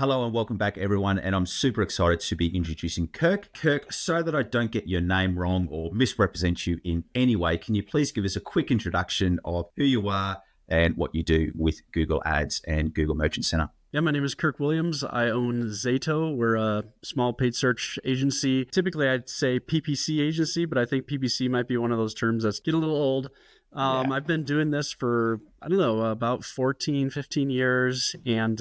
Hello and welcome back, everyone. And I'm super excited to be introducing Kirk. Kirk, so that I don't get your name wrong or misrepresent you in any way, can you please give us a quick introduction of who you are and what you do with Google Ads and Google Merchant Center? Yeah, my name is Kirk Williams. I own ZATO. We're a small paid search agency. Typically, I'd say PPC agency, but I think PPC might be one of those terms that's getting a little old. I've been doing this for, about 14, 15 years. And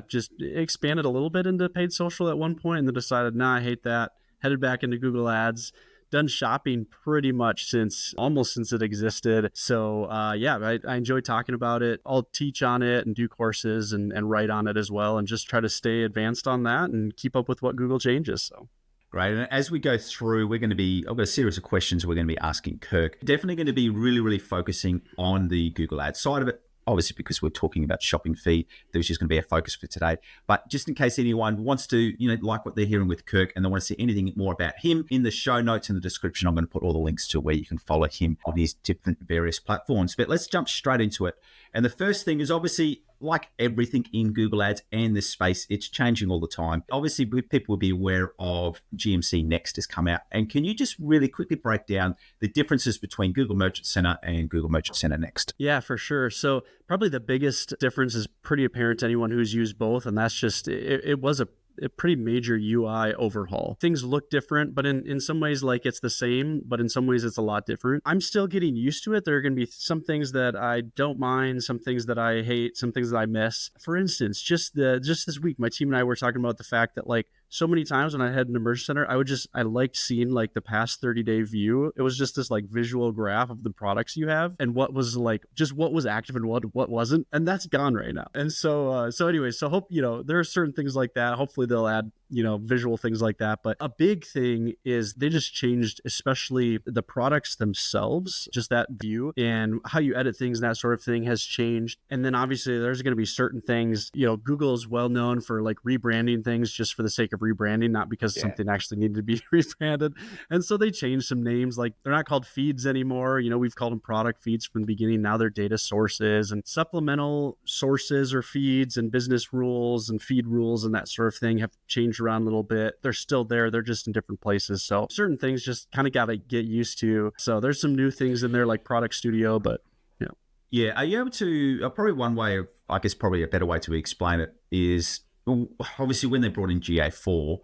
just expanded a little bit into paid social at one point and then decided, I hate that. Headed back into Google Ads. Done shopping pretty much since it existed. So I enjoy talking about it. I'll teach on it and do courses and write on it as well and just try to stay advanced on that and keep up with what Google changes. So. Great. And as we go through, I've got a series of questions we're going to be asking Kirk. Definitely going to be really, really focusing on the Google Ads side of it. Obviously, because we're talking about shopping feed, there's just going to be a focus for today. But just in case anyone wants to, like what they're hearing with Kirk and they want to see anything more about him, in the show notes in the description, I'm going to put all the links to where you can follow him on his different various platforms. But let's jump straight into it. And the first thing is obviously, like everything in Google Ads and this space, it's changing all the time. Obviously, people will be aware of GMC Next has come out. And can you just really quickly break down the differences between Google Merchant Center and Google Merchant Center Next? Yeah, for sure. So probably the biggest difference is pretty apparent to anyone who's used both. And that's just, it was a pretty major UI overhaul. Things look different, but in some ways, like it's the same, but in some ways it's a lot different. I'm still getting used to it. There are going to be some things that I don't mind, some things that I hate, some things that I miss. For instance, just this week, my team and I were talking about the fact that so many times when I had an Merchant Center, I liked seeing the past 30-day view. It was just this visual graph of the products you have and what was what was active and what wasn't. And that's gone right now. And so hope, there are certain things like that. Hopefully they'll add, visual things like that. But a big thing is they just changed, especially the products themselves, just that view and how you edit things and that sort of thing has changed. And then obviously there's going to be certain things, Google is well known for rebranding things just for the sake of rebranding, not because something actually needed to be rebranded. And so they changed some names, they're not called feeds anymore. We've called them product feeds from the beginning. Now they're data sources and supplemental sources or feeds, and business rules and feed rules and that sort of thing have changed around a little bit. They're still there. They're just in different places. So certain things just kind of got to get used to. So there's some new things in there like Product Studio, but Yeah. Are you able to, probably one way of, I guess probably a better way to explain it is, obviously when they brought in GA4,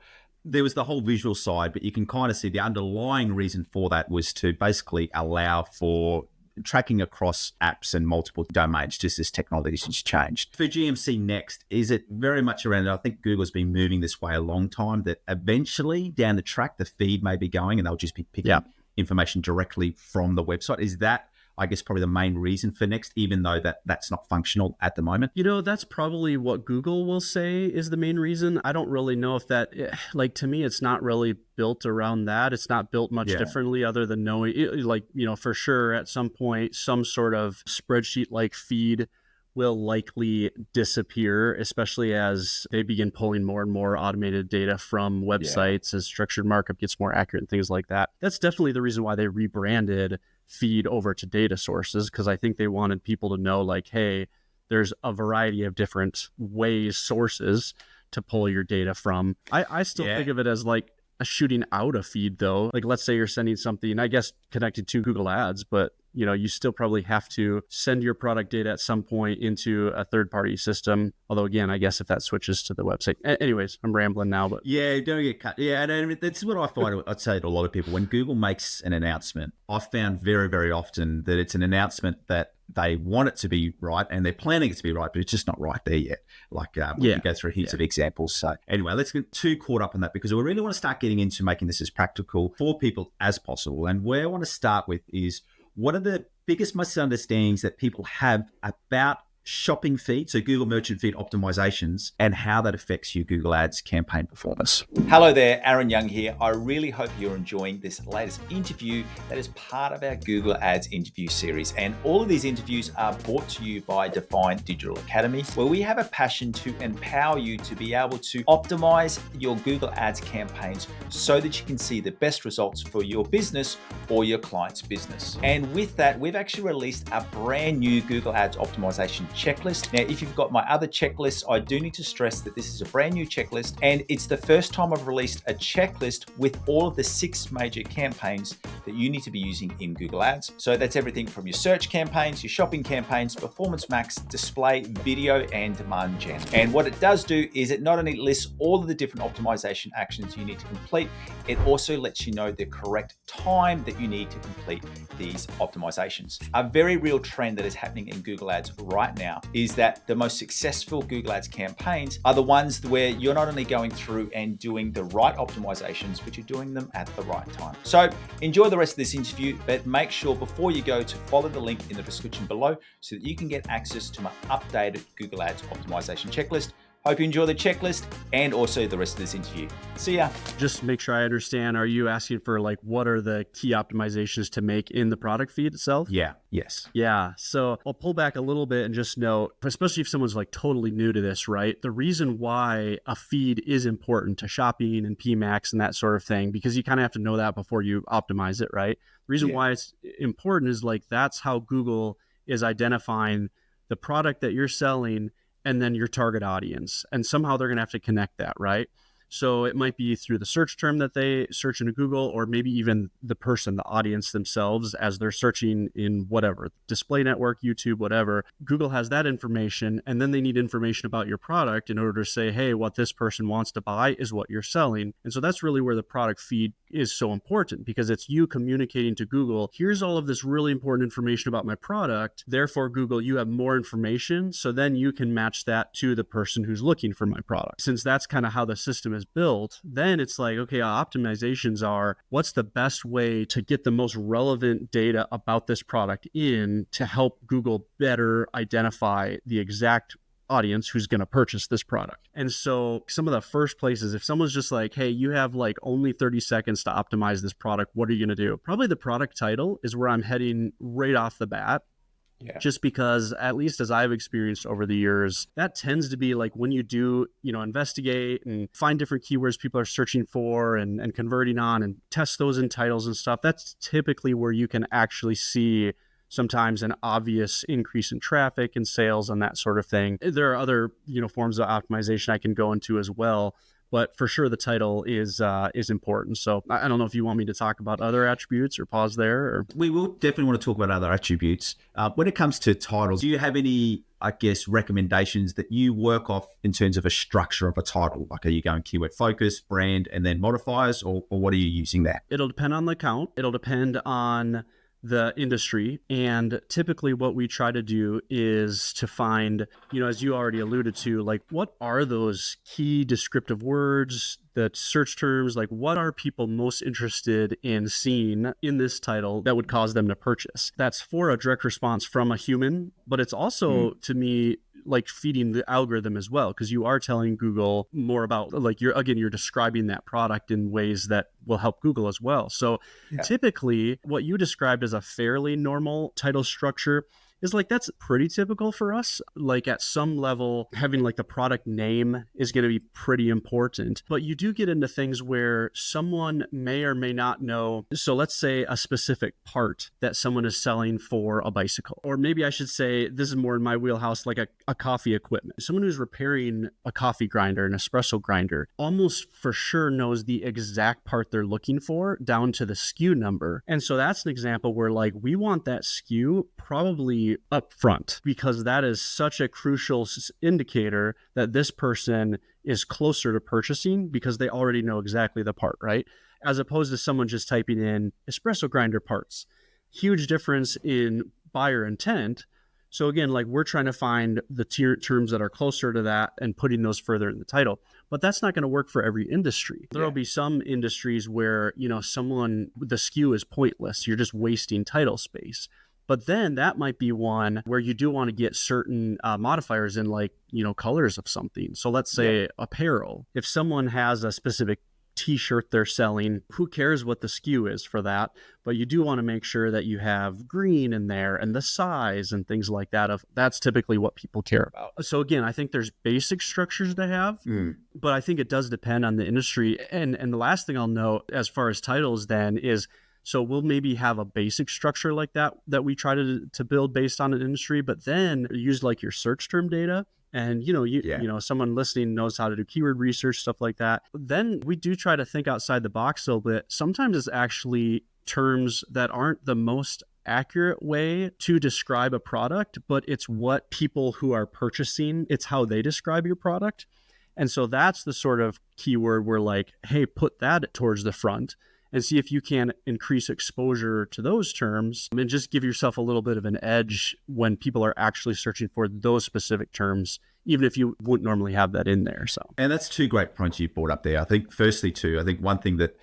there was the whole visual side, but you can kind of see the underlying reason for that was to basically allow for tracking across apps and multiple domains, just as technology has changed. For GMC Next, is it very much around, I think Google's been moving this way a long time, that eventually down the track, the feed may be going and they'll just be picking information directly from the website. Is that, I guess, probably the main reason for Next, even though that's not functional at the moment? That's probably what Google will say is the main reason. I don't really know if that, to me, it's not really built around that. It's not built much differently other than knowing, for sure at some point, some sort of spreadsheet-like feed will likely disappear, especially as they begin pulling more and more automated data from websites as structured markup gets more accurate and things like that. That's definitely the reason why they rebranded feed over to data sources, because I think they wanted people to know hey, there's a variety of different sources to pull your data from. I still think of it as a shooting out a feed though. Let's say you're sending something, I guess connected to Google Ads, but you still probably have to send your product data at some point into a third-party system. Although, again, I guess if that switches to the website. Anyways, I'm rambling now, but don't get cut. Yeah, and that's what I find. I'd say to a lot of people when Google makes an announcement, I've found very, very often that it's an announcement that they want it to be right and they're planning it to be right, but it's just not right there yet. We can go through heaps of examples. So anyway, let's get too caught up in that because we really want to start getting into making this as practical for people as possible. And where I want to start with is, what are the biggest misunderstandings that people have about shopping feed, so Google Merchant Feed optimizations, and how that affects your Google Ads campaign performance? Hello there, Aaron Young here. I really hope you're enjoying this latest interview that is part of our Google Ads interview series. And all of these interviews are brought to you by Define Digital Academy, where we have a passion to empower you to be able to optimize your Google Ads campaigns so that you can see the best results for your business or your client's business. And with that, we've actually released a brand new Google Ads optimization checklist. Now, if you've got my other checklists, I do need to stress that this is a brand new checklist, and it's the first time I've released a checklist with all of the 6 major campaigns that you need to be using in Google Ads. So that's everything from your search campaigns, your shopping campaigns, performance max, display, video, and demand gen. And what it does do is it not only lists all of the different optimization actions you need to complete, it also lets you know the correct time that you need to complete these optimizations. A very real trend that is happening in Google Ads right now is that the most successful Google Ads campaigns are the ones where you're not only going through and doing the right optimizations, but you're doing them at the right time. So enjoy the rest of this interview, but make sure before you go to follow the link in the description below so that you can get access to my updated Google Ads optimization checklist. Hope you enjoy the checklist and also the rest of this interview. See ya. Just to make sure I understand, are you asking for like what are the key optimizations to make in the product feed itself? Yeah. Yes. Yeah. So I'll pull back a little bit and just note, especially if someone's like totally new to this, right? The reason why a feed is important to shopping and PMax and that sort of thing, because you kind of have to know that before you optimize it, right? The reason why it's important is like that's how Google is identifying the product that you're selling and then your target audience. And somehow they're going to have to connect that, right? So it might be through the search term that they search into Google, or maybe even the person, the audience themselves, as they're searching in whatever, display network, YouTube, whatever. Google has that information, and then they need information about your product in order to say, hey, what this person wants to buy is what you're selling. And so that's really where the product feed is so important, because it's you communicating to Google, here's all of this really important information about my product. Therefore, Google, you have more information. So then you can match that to the person who's looking for my product. Since that's kind of how the system is built, then it's like, okay, optimizations are what's the best way to get the most relevant data about this product in to help Google better identify the exact audience who's going to purchase this product. And so some of the first places, if someone's just like, hey, you have like only 30 seconds to optimize this product, what are you going to do? Probably the product title is where I'm heading right off the bat. Yeah. Just because, at least as I've experienced over the years, that tends to be like when you do, investigate and find different keywords people are searching for and converting on and test those in titles and stuff. That's typically where you can actually see sometimes an obvious increase in traffic and sales and that sort of thing. There are other, forms of optimization I can go into as well. But for sure, the title is important. So I don't know if you want me to talk about other attributes or pause there. Or... We will definitely want to talk about other attributes. When it comes to titles, do you have any, recommendations that you work off in terms of a structure of a title? Like, are you going keyword focus, brand, and then modifiers, or what are you using there? It'll depend on the account. It'll depend on the industry. And typically what we try to do is to find, as you already alluded to, like what are those key descriptive words, the search terms, like what are people most interested in seeing in this title that would cause them to purchase? That's for a direct response from a human, but it's also to me like feeding the algorithm as well, because you are telling Google more about like you're describing that product in ways that will help Google as well. So typically what you described as a fairly normal title structure is like, that's pretty typical for us. Like at some level, having like the product name is going to be pretty important, but you do get into things where someone may or may not know. So let's say a specific part that someone is selling for a bicycle, or maybe I should say, this is more in my wheelhouse, like a coffee equipment. Someone who's repairing a coffee grinder, an espresso grinder, almost for sure knows the exact part they're looking for down to the SKU number. And so that's an example where like we want that SKU probably up front, because that is such a crucial indicator that this person is closer to purchasing because they already know exactly the part, right? As opposed to someone just typing in espresso grinder parts. Huge difference in buyer intent. So again, like we're trying to find the terms that are closer to that and putting those further in the title. But that's not going to work for every industry. There will be some industries where, the SKU is pointless. You're just wasting title space. But then that might be one where you do want to get certain modifiers in, like, colors of something. So let's say apparel. If someone has a specific t-shirt they're selling, who cares what the SKU is for that? But you do want to make sure that you have green in there and the size and things like that. That's typically what people care about. So again, I think there's basic structures to have, but I think it does depend on the industry. And the last thing I'll note as far as titles then is So we'll maybe have a basic structure like that we try to build based on an industry, but then use like your search term data. And, someone listening knows how to do keyword research, stuff like that. Then we do try to think outside the box a little bit. Sometimes it's actually terms that aren't the most accurate way to describe a product, but it's what people who are purchasing, it's how they describe your product. And so that's the sort of keyword where like, hey, put that towards the front and see if you can increase exposure to those terms and just give yourself a little bit of an edge when people are actually searching for those specific terms, even if you wouldn't normally have that in there. So, and that's two great points you brought up there. I think firstly too, I think one thing that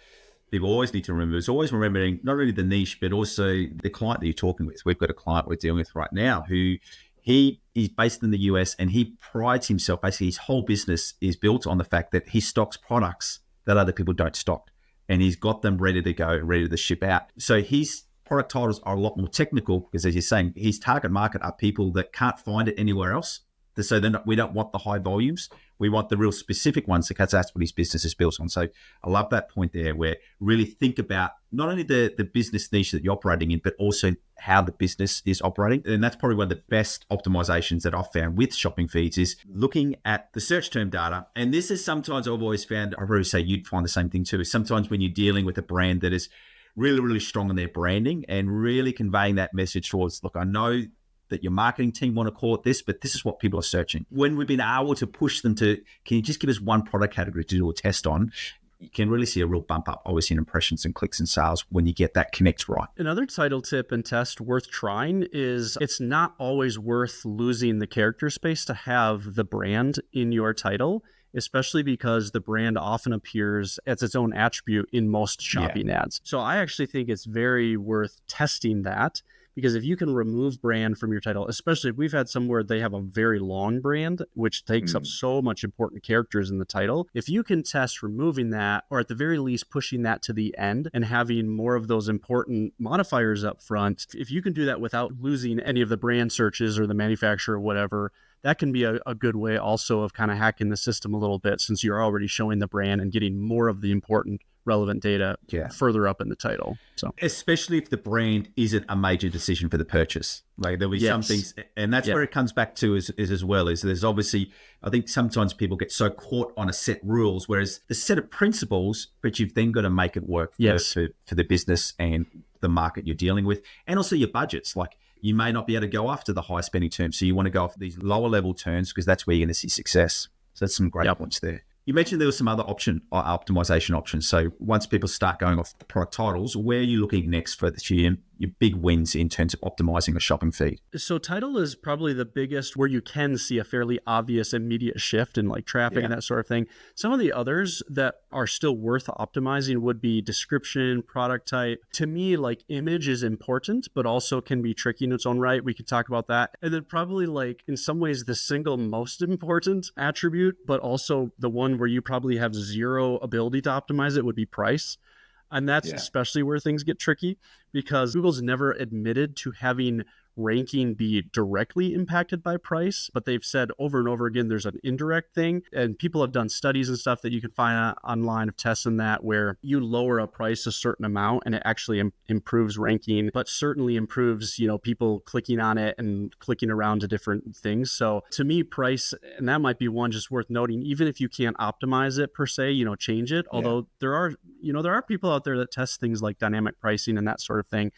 people always need to remember is always remembering not only the niche, but also the client that you're talking with. We've got a client we're dealing with right now who he is based in the US and he prides himself, basically his whole business is built on the fact that he stocks products that other people don't stock. And he's got them ready to go, ready to ship out. So his product titles are a lot more technical because, as you're saying, his target market are people that can't find it anywhere else. So then we don't want the high volumes. We want the real specific ones because that's what his business is built on. So I love that point there where really think about not only the business niche that you're operating in, but also how the business is operating. And that's probably one of the best optimizations that I've found with shopping feeds is looking at the search term data. And this is sometimes I've always found, I really say you'd find the same thing too, is sometimes when you're dealing with a brand that is really, really strong in their branding and really conveying that message towards, look, I know that your marketing team want to call it this, but this is what people are searching. When we've been able to push them to, can you just give us one product category to do a test on? You can really see a real bump up, obviously, in impressions and clicks and sales when you get that connect right. Another title tip and test worth trying is it's not always worth losing the character space to have the brand in your title, especially because the brand often appears as its own attribute in most shopping ads. So I actually think it's very worth testing that. Because if you can remove brand from your title, especially if we've had some where they have a very long brand, which takes up so much important characters in the title, if you can test removing that, or at the very least pushing that to the end and having more of those important modifiers up front, if you can do that without losing any of the brand searches or the manufacturer or whatever, that can be a good way also of kind of hacking the system a little bit since you're already showing the brand and getting more of the important relevant data further up in the title. So especially if the brand isn't a major decision for the purchase, like there'll be some things, and that's where it comes back to is as well is there's obviously, I think sometimes people get so caught on a set rules, whereas the set of principles, but you've then got to make it work for the business and the market you're dealing with, and also your budgets. Like you may not be able to go after the high spending terms, so you want to go after these lower level terms because that's where you're going to see success. So that's some great points there. You mentioned there was some other optimization options. So once people start going off the product titles, where are you looking next for your big wins in terms of optimizing a shopping feed? So title is probably the biggest where you can see a fairly obvious immediate shift in like traffic and that sort of thing. Some of the others that are still worth optimizing would be description, product type. To me, like image is important, but also can be tricky in its own right. We could talk about that. And then probably like in some ways the single most important attribute, but also the one where you probably have zero ability to optimize it would be price. And that's especially where things get tricky because Google's never admitted to having ranking be directly impacted by price, but they've said over and over again there's an indirect thing, and people have done studies and stuff that you can find online of testing that where you lower a price a certain amount and it actually improves ranking, but certainly improves people clicking on it and clicking around to different things. So to me, price, and that might be one just worth noting, even if you can't optimize it per se, change it, although there are people out there that test things like dynamic pricing and that sort of thing.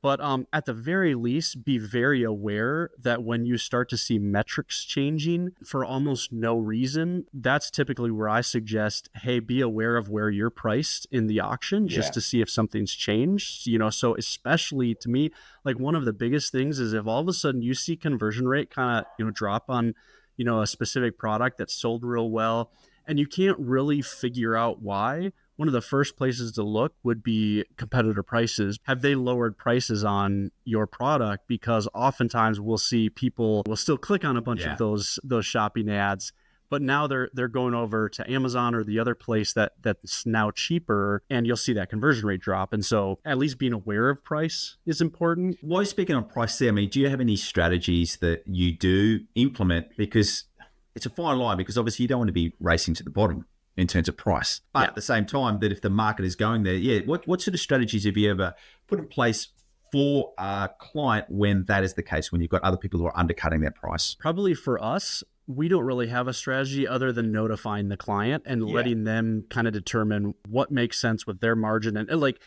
But at the very least, be very aware that when you start to see metrics changing for almost no reason, that's typically where I suggest, hey, be aware of where you're priced in the auction just to see if something's changed. So especially to me, like one of the biggest things is if all of a sudden you see conversion rate kind of drop on a specific product that's sold real well, and you can't really figure out why. One of the first places to look would be competitor prices. Have they lowered prices on your product? Because oftentimes we'll see people will still click on a bunch of those shopping ads, but now they're going over to Amazon or the other place that's now cheaper, and you'll see that conversion rate drop. And so at least being aware of price is important. While you're speaking on price there, do you have any strategies that you do implement? Because it's a fine line, because obviously you don't want to be racing to the bottom. in terms of price. But at the same time, that if the market is going there, what sort of strategies have you ever put in place for a client when that is the case, when you've got other people who are undercutting their price? Probably for us, we don't really have a strategy other than notifying the client and letting them kind of determine what makes sense with their margin. And like,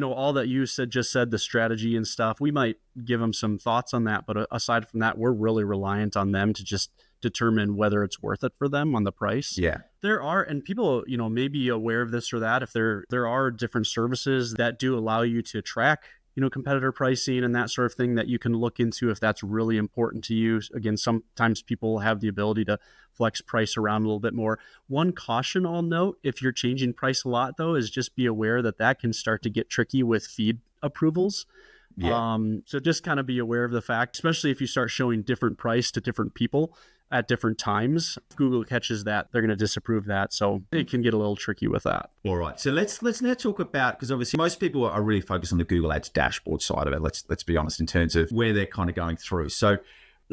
all that you just said, the strategy and stuff, we might give them some thoughts on that. But aside from that, we're really reliant on them to just determine whether it's worth it for them on the price. Yeah. There are, and people, may be aware of this or that, if there are different services that do allow you to track competitor pricing and that sort of thing that you can look into if that's really important to you. Again, sometimes people have the ability to flex price around a little bit more. One caution I'll note, if you're changing price a lot though, is just be aware that can start to get tricky with feed approvals. Yeah. So just kind of be aware of the fact, especially if you start showing different price to different people at different times. If Google catches that, they're going to disapprove that. So it can get a little tricky with that. All right. So let's now talk about, because obviously most people are really focused on the Google Ads dashboard side of it. Let's be honest in terms of where they're kind of going through. So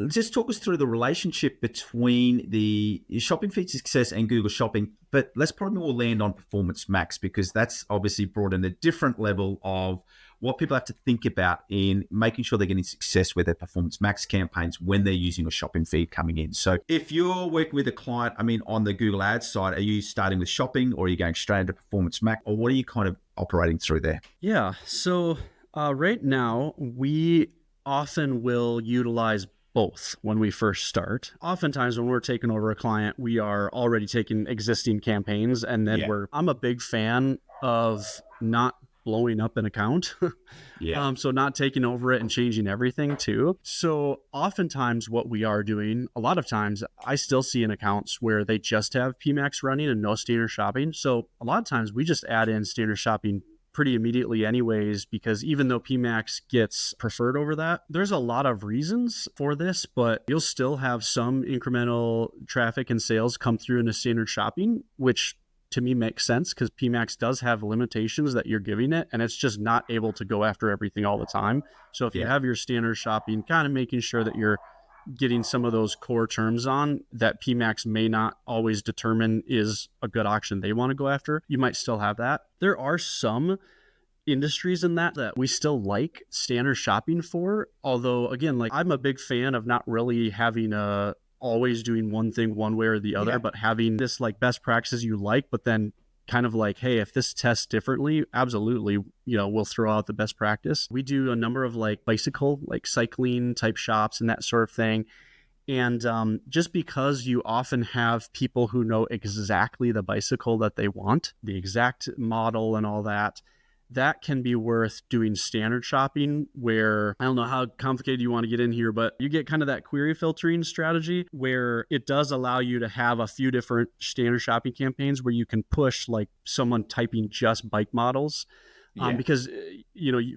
just talk us through the relationship between the shopping feed success and Google Shopping, but let's probably more land on Performance Max, because that's obviously brought in a different level of what people have to think about in making sure they're getting success with their Performance Max campaigns when they're using a shopping feed coming in. So if you're working with a client, on the Google Ads side, are you starting with shopping or are you going straight into Performance Max, or what are you kind of operating through there? Yeah. So right now, we often will utilize both when we first start. Oftentimes when we're taking over a client, we are already taking existing campaigns, and then I'm a big fan of not blowing up an account. So not taking over it and changing everything too. So oftentimes what we are doing, a lot of times I still see in accounts where they just have PMax running and no standard shopping. So a lot of times we just add in standard shopping pretty immediately anyways, because even though PMax gets preferred over that, there's a lot of reasons for this, but you'll still have some incremental traffic and sales come through in a standard shopping, which to me makes sense because PMax does have limitations that you're giving it, and it's just not able to go after everything all the time. So if you have your standard shopping, kind of making sure that you're getting some of those core terms on that PMax may not always determine is a good auction they want to go after, you might still have that. There are some industries in that we still like standard shopping for, although again, like I'm a big fan of not really having always doing one thing one way or the other, but having this like best practices you like, but then kind of like, hey, if this tests differently, absolutely, we'll throw out the best practice. We do a number of like cycling type shops and that sort of thing. And just because you often have people who know exactly the bicycle that they want, the exact model and all that, that can be worth doing standard shopping where, I don't know how complicated you want to get in here, but you get kind of that query filtering strategy where it does allow you to have a few different standard shopping campaigns where you can push like someone typing just bike models. Because,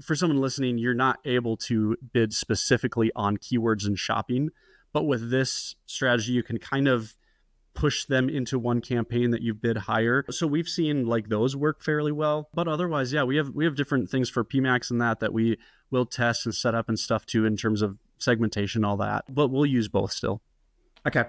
for someone listening, you're not able to bid specifically on keywords in shopping. But with this strategy, you can kind of push them into one campaign that you've bid higher. So we've seen like those work fairly well. But otherwise, we have different things for PMax and that we will test and set up and stuff too in terms of segmentation, all that. But we'll use both still. Okay.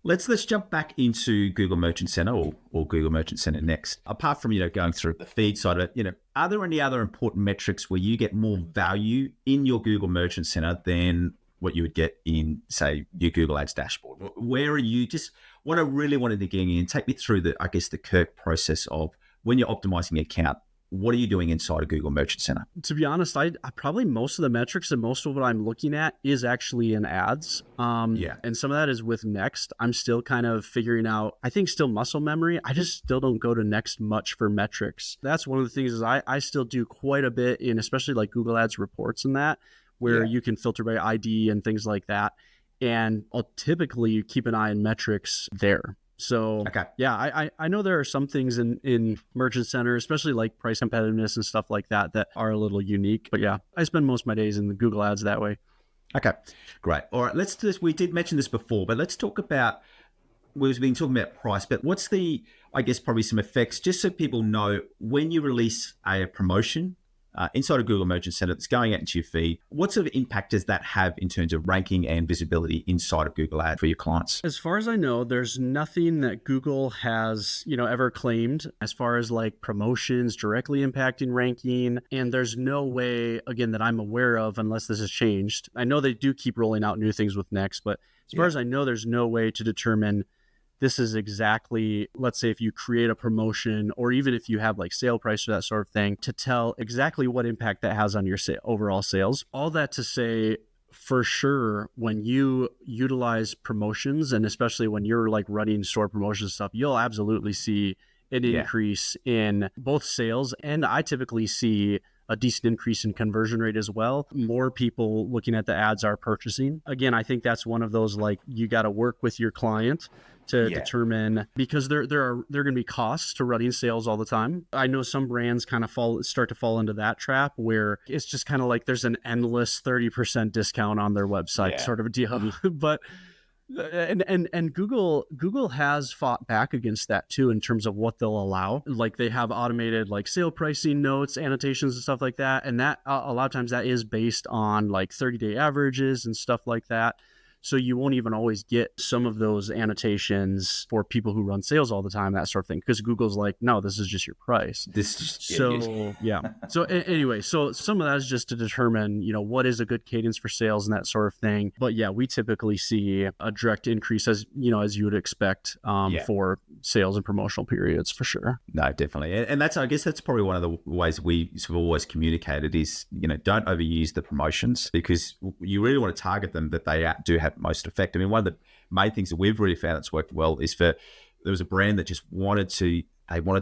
Let's jump back into Google Merchant Center or Google Merchant Center Next. Apart from, going through the feed side of it, are there any other important metrics where you get more value in your Google Merchant Center than what you would get in, say, your Google Ads dashboard? Where are you, just what I really wanted to get in, take me through the Kirk process of when you're optimizing your account, what are you doing inside of Google Merchant Center? To be honest, I probably most of the metrics and most of what I'm looking at is actually in ads. And some of that is with Next. I'm still kind of figuring out, I think still muscle memory. I just still don't go to Next much for metrics. That's one of the things is I still do quite a bit in, especially like Google Ads reports and that, where you can filter by ID and things like that. And I'll typically keep an eye on metrics there. So I know there are some things in Merchant Center, especially like price competitiveness and stuff like that are a little unique. But I spend most of my days in the Google Ads that way. Okay, great. All right, let's do this. We did mention this before, but let's talk about, we've been talking about price, but what's probably some effects, just so people know when you release a promotion inside of Google Merchant Center that's going out into your feed. What sort of impact does that have in terms of ranking and visibility inside of Google Ads for your clients? As far as I know, there's nothing that Google has, ever claimed as far as like promotions directly impacting ranking. And there's no way, again, that I'm aware of, unless this has changed. I know they do keep rolling out new things with Next, but as far as I know, there's no way to determine this is exactly, let's say if you create a promotion or even if you have like sale price or that sort of thing, to tell exactly what impact that has on your overall sales. All that to say, for sure, when you utilize promotions, and especially when you're like running store promotion stuff, you'll absolutely see an increase in both sales, and I typically see a decent increase in conversion rate as well. More people looking at the ads are purchasing. Again, I think that's one of those, like, you got to work with your client to determine, because there are going to be costs to running sales all the time. I know some brands kind of start to fall into that trap where it's just kind of like there's an endless 30% discount on their website sort of a deal. But and Google has fought back against that too in terms of what they'll allow. Like they have automated like sale pricing notes, annotations and stuff like that, and that a lot of times that is based on like 30-day averages and stuff like that. So you won't even always get some of those annotations for people who run sales all the time, that sort of thing, because Google's like, no, this is just your price. So anyway, so some of that is just to determine, what is a good cadence for sales and that sort of thing. But yeah, we typically see a direct increase as you would expect for sales and promotional periods for sure. No, definitely. And I guess that's probably one of the ways we sort of always communicated is, don't overuse the promotions, because you really want to target them, but they do have most effect. I mean, one of the main things that we've really found that's worked well is there was a brand that just wanted to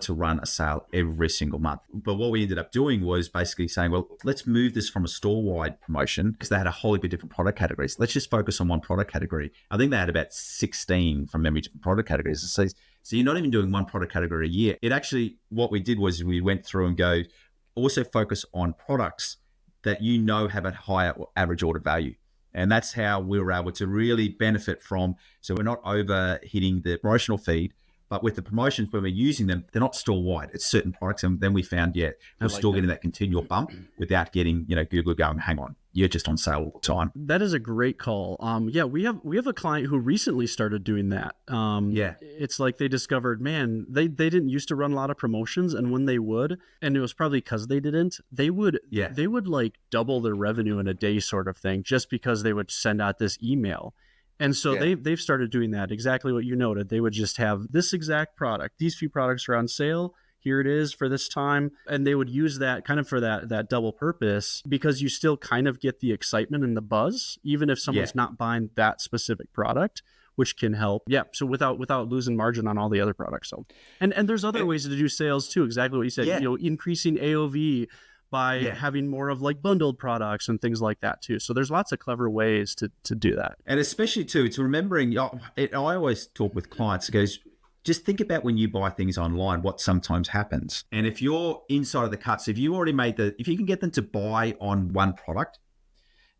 run a sale every single month. But what we ended up doing was basically saying, well, let's move this from a store-wide promotion, because they had a whole heap of different product categories. Let's just focus on one product category. I think they had about 16 from memory different product categories. So you're not even doing one product category a year. It actually, what we did was we went through and also focus on products that have a higher average order value. And that's how we were able to really benefit from. So we're not over hitting the promotional feed, but with the promotions, when we're using them, they're not store wide. It's certain products. And then we found, we're still getting that continual bump without getting, Google going, hang on, you're just on sale all the time. That is a great call. We have a client who recently started doing that. It's like they discovered, man, they didn't used to run a lot of promotions, and when they would, and it was probably because they didn't, they would like double their revenue in a day sort of thing, just because they would send out this email. And so they've started doing that, exactly what you noted. They would just have this exact product. These few products are on sale. Here it is for this time. And they would use that kind of for that double purpose, because you still kind of get the excitement and the buzz, even if someone's not buying that specific product, which can help. Yeah. So without losing margin on all the other products. So, and there's other ways to do sales too. Exactly what you said, increasing AOV by having more of like bundled products and things like that too. So there's lots of clever ways to do that. And especially too, it's remembering, I always talk with clients, it goes, just think about when you buy things online, what sometimes happens. And if you're inside of the cut, so if you already if you can get them to buy on one product,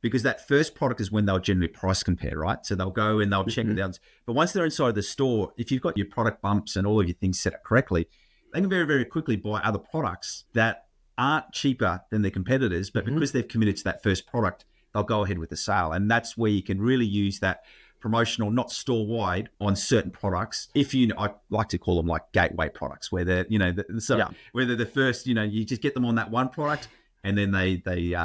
because that first product is when they'll generally price compare, right? So they'll go and they'll check it out. But once they're inside the store, if you've got your product bumps and all of your things set up correctly, they can very, very quickly buy other products that aren't cheaper than their competitors, but because they've committed to that first product, they'll go ahead with the sale. And that's where you can really use that promotional, not store-wide, on certain products. I like to call them like gateway products, where they're, where they're the first, you just get them on that one product, and then they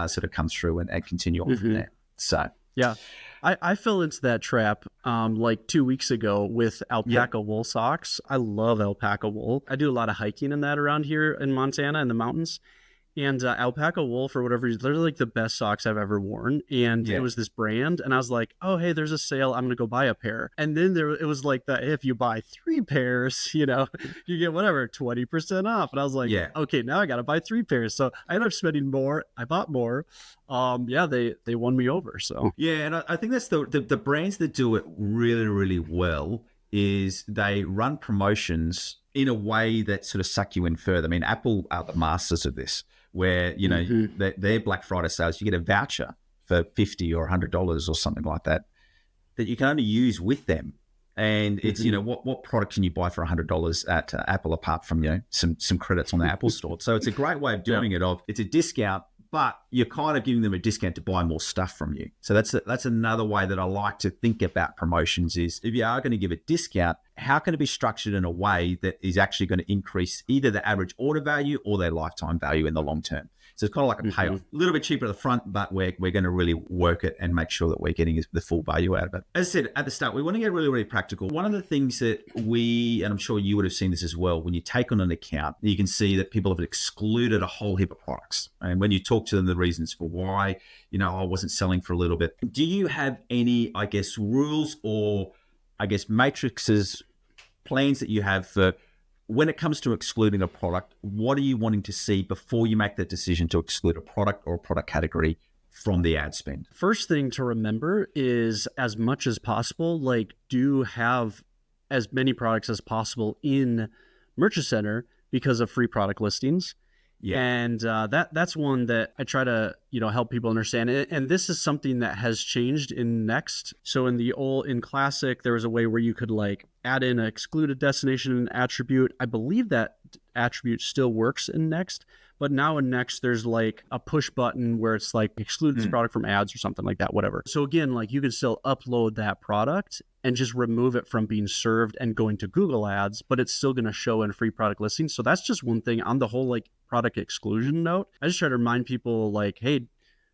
sort of come through and continue on from there. So yeah, I fell into that trap like 2 weeks ago with alpaca wool socks. I love alpaca wool. I do a lot of hiking in that around here in Montana in the mountains. And alpaca wool, for whatever reason, they're like the best socks I've ever worn. And it was this brand. And I was like, oh, hey, there's a sale. I'm going to go buy a pair. And then it was like that, if you buy 3 pairs, you get whatever, 20% off. And I was like, okay, now I got to buy 3 pairs. So I ended up spending more. I bought more. They won me over. So yeah, and I think that's the brands that do it really, really well is they run promotions in a way that sort of suck you in further. I mean, Apple are the masters of this, where, their Black Friday sales, you get a voucher for $50 or $100 or something like that, that you can only use with them And it's, what product can you buy for $100 at Apple apart from, some credits on the Apple store? So it's a great way of doing it. It's a discount, but you're kind of giving them a discount to buy more stuff from you. So that's another way that I like to think about promotions is if you are going to give a discount, how can it be structured in a way that is actually going to increase either the average order value or their lifetime value in the long term? So it's kind of like a payoff. A little bit cheaper at the front, but we're going to really work it and make sure that we're getting the full value out of it. As I said at the start, we want to get really, really practical. One of the things that and I'm sure you would have seen this as well, when you take on an account, you can see that people have excluded a whole heap of products. And when you talk to them, the reasons for why, I wasn't selling for a little bit. Do you have any, rules or, matrices, plans that you have for when it comes to excluding a product? What are you wanting to see before you make that decision to exclude a product or a product category from the ad spend? First thing to remember is, as much as possible, do have as many products as possible in Merchant Center because of free product listings. Yeah. And that's one that I try to, help people understand. And this is something that has changed in Next. So in Classic, there was a way where you could add in an excluded destination and attribute. I believe that attribute still works in Next, but now in Next, there's a push button where it's exclude this product from ads or something like that, whatever. So again, you can still upload that product and just remove it from being served and going to Google ads, but it's still going to show in free product listings. So that's just one thing on the whole, product exclusion note. I just try to remind people hey,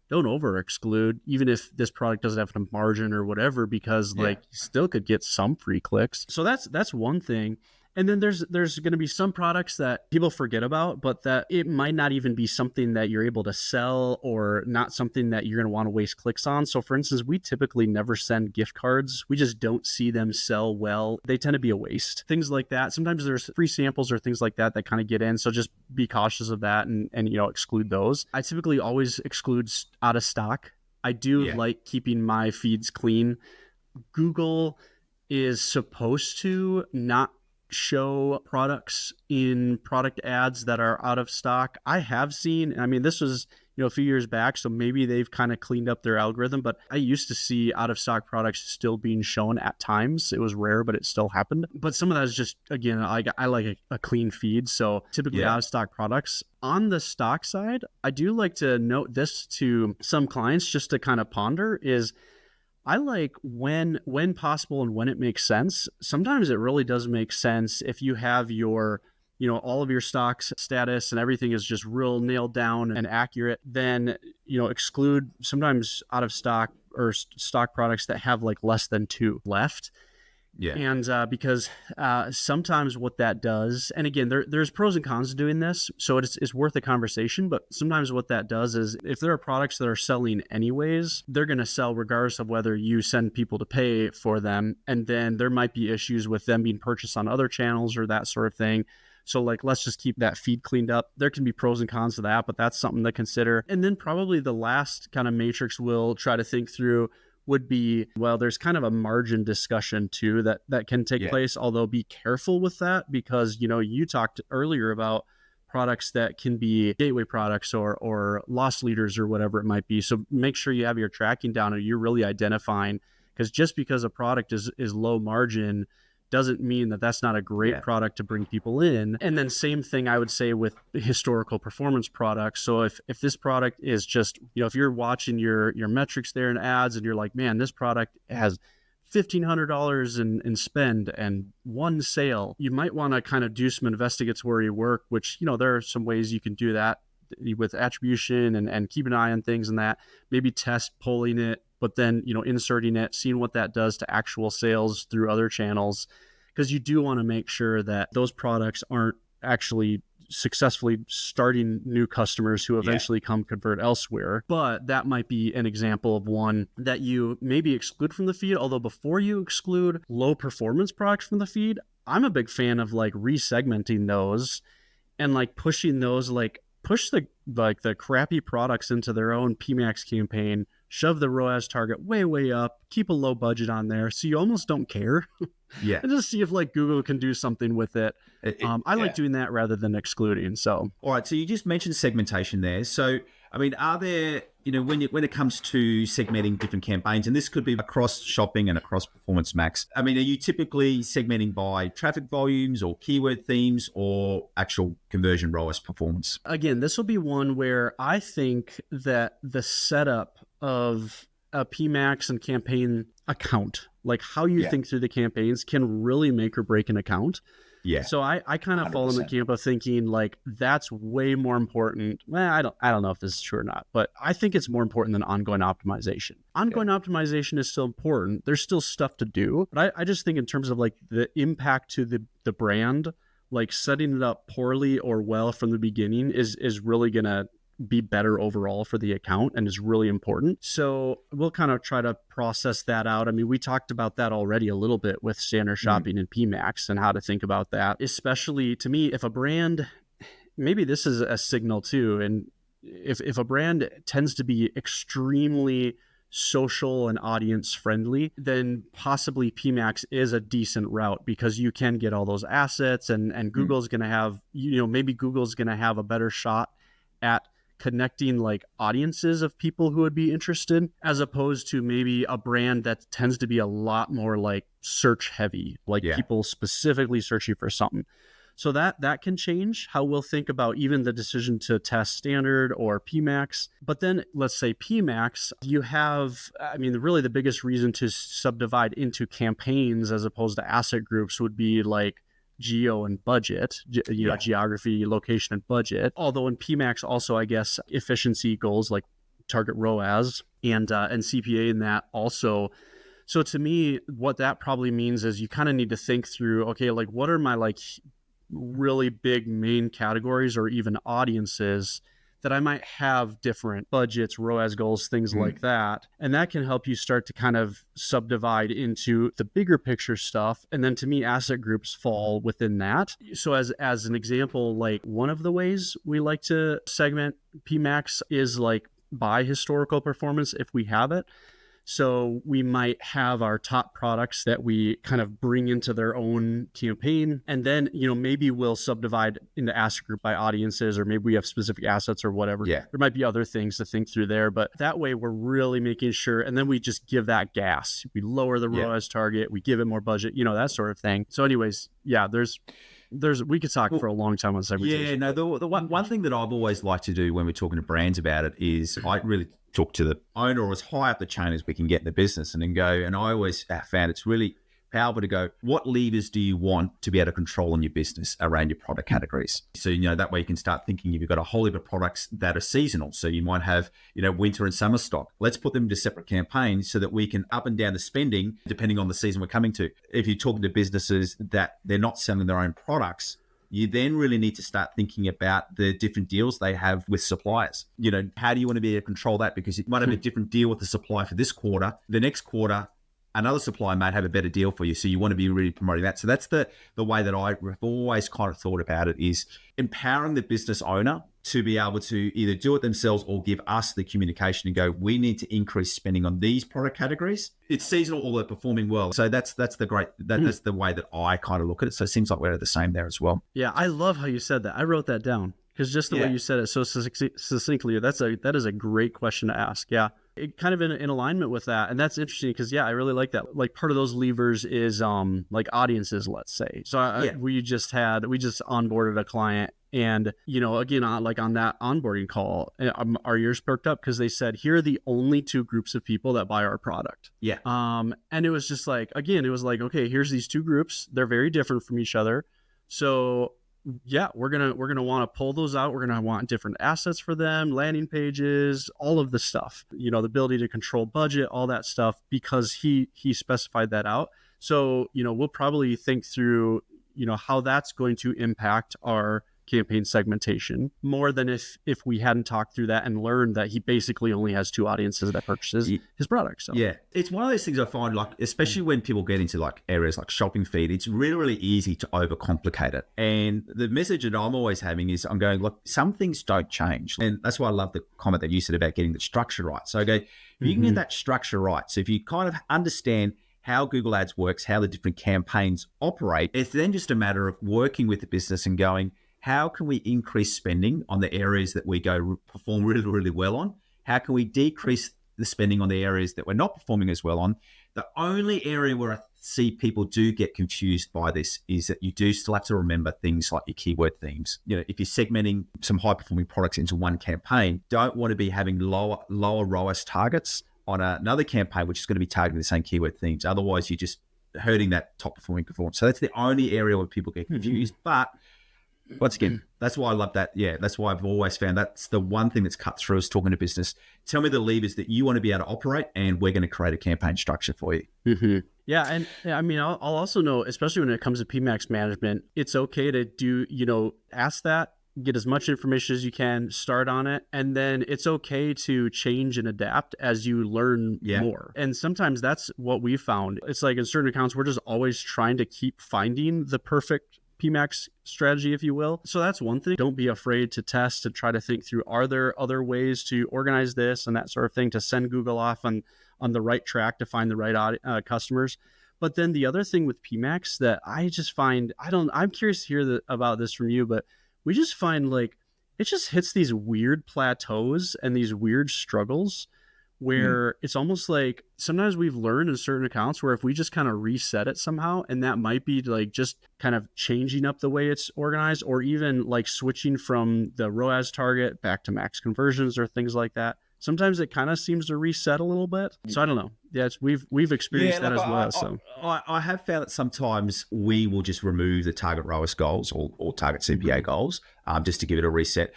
don't over exclude, even if this product doesn't have a margin or whatever, because you still could get some free clicks. So that's one thing. And then there's going to be some products that people forget about, but that it might not even be something that you're able to sell or not something that you're going to want to waste clicks on. So for instance, we typically never send gift cards. We just don't see them sell well. They tend to be a waste. Things like that. Sometimes there's free samples or things like that kind of get in. So just be cautious of that and exclude those. I typically always exclude out of stock. I do like keeping my feeds clean. Google is supposed to not show products in product ads that are out of stock. I have seen, this was, a few years back, so maybe they've kind of cleaned up their algorithm, but I used to see out of stock products still being shown at times. It was rare, but it still happened. But some of that is just, again, I like a clean feed. So typically out of stock products. On the stock side, I do like to note this to some clients just to kind of ponder is, I like when possible and when it makes sense. Sometimes it really does make sense if you have your, all of your stocks status and everything is just real nailed down and accurate, then, exclude sometimes out of stock or stock products that have less than 2 left. Yeah. And because sometimes what that does, and again, there's pros and cons to doing this, so it's worth a conversation, but sometimes what that does is if there are products that are selling anyways, they're going to sell regardless of whether you send people to pay for them. And then there might be issues with them being purchased on other channels or that sort of thing. So let's just keep that feed cleaned up. There can be pros and cons to that, but that's something to consider. And then probably the last kind of matrix we'll try to think through would be, there's kind of a margin discussion too that can take place, although be careful with that because, you talked earlier about products that can be gateway products or loss leaders or whatever it might be. So make sure you have your tracking down and you're really identifying, because just because a product is low margin doesn't mean that that's not a great product to bring people in. And then same thing I would say with historical performance products. So if this product is just, if you're watching your metrics there in ads and you're like, man, this product has $1,500 in spend and 1 sale, you might want to kind of do some investigatory work, which, there are some ways you can do that with attribution and keep an eye on things and that, maybe test polling it, but then, inserting it, seeing what that does to actual sales through other channels, because you do want to make sure that those products aren't actually successfully starting new customers who eventually come convert elsewhere. But that might be an example of one that you maybe exclude from the feed. Although before you exclude low performance products from the feed, I'm a big fan of resegmenting those and pushing those, push the crappy products into their own PMax campaign, shove the ROAS target way up, keep a low budget on there, so you almost don't care. And just see if Google can do something with it. I like doing that rather than excluding. So, all right. So you just mentioned segmentation there. So I mean, are there, when it comes to segmenting different campaigns, and this could be across shopping and across Performance Max, I mean, are you typically segmenting by traffic volumes or keyword themes or actual conversion ROAS performance? Again, this will be one where I think that the setup of a PMax and campaign account, like how you think through the campaigns, can really make or break an account. Yeah. So I kind of fall in the camp of thinking like that's way more important. Well, I don't know if this is true or not, but I think it's more important than ongoing optimization. Ongoing optimization is still important. There's still stuff to do, but I just think in terms of like the impact to the brand, like setting it up poorly or well from the beginning is really gonna be better overall for the account and is really important. So we'll kind of try to process that out. I mean, we talked about that already a little bit with standard shopping and PMax and how to think about that, especially to me, if a brand, maybe this is a signal too. And if a brand tends to be extremely social and audience friendly, then possibly PMax is a decent route because you can get all those assets and Google's going to have, maybe Google's going to have a better shot at connecting like audiences of people who would be interested, as opposed to maybe a brand that tends to be a lot more like search heavy, like people specifically searching for something. So that can change how we'll think about even the decision to test standard or PMax. But then let's say PMax, you have, I mean, really the biggest reason to subdivide into campaigns as opposed to asset groups would be like geo and budget, geography, location, and budget. Although in PMax also, I guess, efficiency goals like target ROAS and CPA in that also. So to me, what that probably means is you kind of need to think through, okay, like what are my like really big main categories or even audiences that I might have different budgets, ROAS goals, things like that. And that can help you start to kind of subdivide into the bigger picture stuff. And then to me, asset groups fall within that. So as an example, like one of the ways we like to segment PMax is like by historical performance if we have it. So we might have our top products that we kind of bring into their own campaign. And then, maybe we'll subdivide into asset group by audiences, or maybe we have specific assets or whatever. Yeah. There might be other things to think through there, but that way we're really making sure. And then we just give that gas. We lower the ROAS target, we give it more budget, that sort of thing. So anyways, there's we could talk for a long time on segmentation. Yeah, no, the one thing that I've always liked to do when we're talking to brands about it is I really talk to the owner or as high up the chain as we can get in the business and then go, and I always found it's really powerful to go, what levers do you want to be able to control in your business around your product categories? So, that way you can start thinking if you've got a whole heap of products that are seasonal. So you might have, winter and summer stock. Let's put them into separate campaigns so that we can up and down the spending depending on the season we're coming to. If you're talking to businesses that they're not selling their own products, you then really need to start thinking about the different deals they have with suppliers. How do you want to be able to control that? Because you might have a different deal with the supplier for this quarter. The next quarter, another supplier might have a better deal for you. So you want to be really promoting that. So that's the way that I've always kind of thought about it, is empowering the business owner to be able to either do it themselves or give us the communication and go, we need to increase spending on these product categories. It's seasonal or they're performing well. So that's the way that I kind of look at it. So it seems like we're the same there as well. Yeah, I love how you said that. I wrote that down because just the way you said it so succinctly, that is a great question to ask. Yeah. It kind of in alignment with that. And that's interesting because, I really like that. Like part of those levers is like audiences, let's say. So we just onboarded a client and, again, like on that onboarding call, our ears perked up because they said, here are the only two groups of people that buy our product. Yeah. And it was just like, again, it was like, okay, here's these two groups. They're very different from each other. So we're gonna want to pull those out. We're gonna want different assets for them, landing pages, all of the stuff. The ability to control budget, all that stuff, because he specified that out. So we'll probably think through how that's going to impact our campaign segmentation more than if we hadn't talked through that and learned that he basically only has two audiences that purchases his product. So it's one of those things I find, like, especially when people get into like areas like shopping feed, it's really, really easy to overcomplicate it. And the message that I'm always having is I'm going, look, some things don't change. And that's why I love the comment that you said about getting the structure right. So I go, if you can get that structure right, so if you kind of understand how Google Ads works, how the different campaigns operate, it's then just a matter of working with the business and going, how can we increase spending on the areas that we perform really, really well on? How can we decrease the spending on the areas that we're not performing as well on? The only area where I see people do get confused by this is that you do still have to remember things like your keyword themes. If you're segmenting some high performing products into one campaign, don't want to be having lower ROAS targets on another campaign, which is going to be targeting the same keyword themes. Otherwise, you're just hurting that top performing performance. So that's the only area where people get confused. But once again, that's why I love that. Yeah, that's why I've always found that's the one thing that's cut through is talking to business. Tell me the levers that you want to be able to operate, and we're going to create a campaign structure for you. Mm-hmm. Yeah, and I mean, I'll also know, especially when it comes to PMax management, it's okay to do, ask that, get as much information as you can, start on it, and then it's okay to change and adapt as you learn more. And sometimes that's what we found. It's like in certain accounts, we're just always trying to keep finding the perfect PMax strategy, if you will. So that's one thing. Don't be afraid to test, to try to think through, are there other ways to organize this and that sort of thing, to send Google off on the right track to find the right customers. But then the other thing with PMax that I just find, I'm curious to hear about this from you, but we just find like it just hits these weird plateaus and these weird struggles where it's almost like sometimes we've learned in certain accounts where if we just kind of reset it somehow, and that might be like just kind of changing up the way it's organized, or even like switching from the ROAS target back to max conversions or things like that. Sometimes it kind of seems to reset a little bit. So I don't know. Yeah, we've experienced that as well. So I have found that sometimes we will just remove the target ROAS goals or target CPA goals just to give it a reset.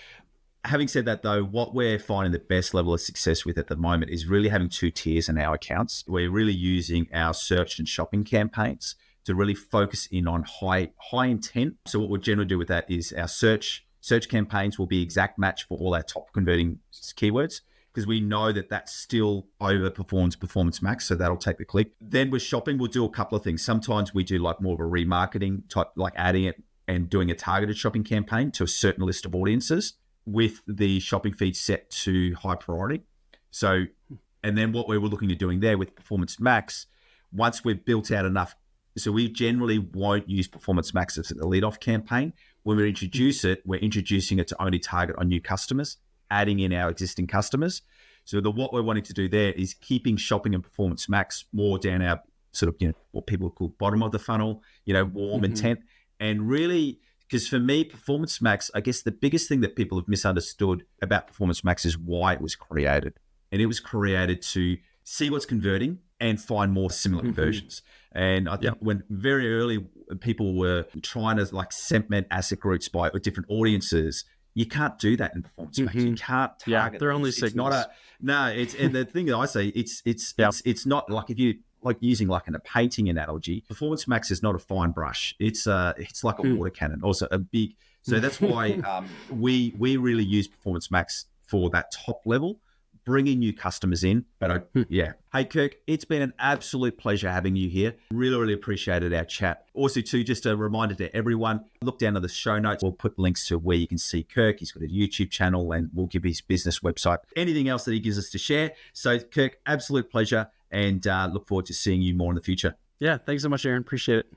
Having said that, though, what we're finding the best level of success with at the moment is really having two tiers in our accounts. We're really using our search and shopping campaigns to really focus in on high intent. So what we'll generally do with that is our search campaigns will be exact match for all our top converting keywords, because we know that still overperforms Performance Max, so that'll take the click. Then with shopping, we'll do a couple of things. Sometimes we do like more of a remarketing type, like adding it and doing a targeted shopping campaign to a certain list of audiences with the shopping feed set to high priority. So, and then what we were looking at doing there with Performance Max, once we've built out enough, so we generally won't use Performance Max as a lead-off campaign. When we introduce it, we're introducing it to only target on new customers, adding in our existing customers. So what we're wanting to do there is keeping shopping and Performance Max more down our sort of, what people call bottom of the funnel, warm intent. And really, because for me, Performance Max, I guess the biggest thing that people have misunderstood about Performance Max is why it was created. And it was created to see what's converting and find more similar conversions. And I think when very early people were trying to like segment asset groups by different audiences, you can't do that in Performance Max. You can't target. Yeah, they're only signals. And the thing that I say, it's not like if you like using like in a painting analogy, Performance Max is not a fine brush. It's like a water cannon, also a big. So that's why we really use Performance Max for that top level, bringing new customers in. But hey Kirk, it's been an absolute pleasure having you here. Really, really appreciated our chat. Also, too, just a reminder to everyone: look down to the show notes. We'll put links to where you can see Kirk. He's got a YouTube channel, and we'll give his business website. Anything else that he gives us to share. So, Kirk, absolute pleasure. And look forward to seeing you more in the future. Yeah, thanks so much, Aaron. Appreciate it.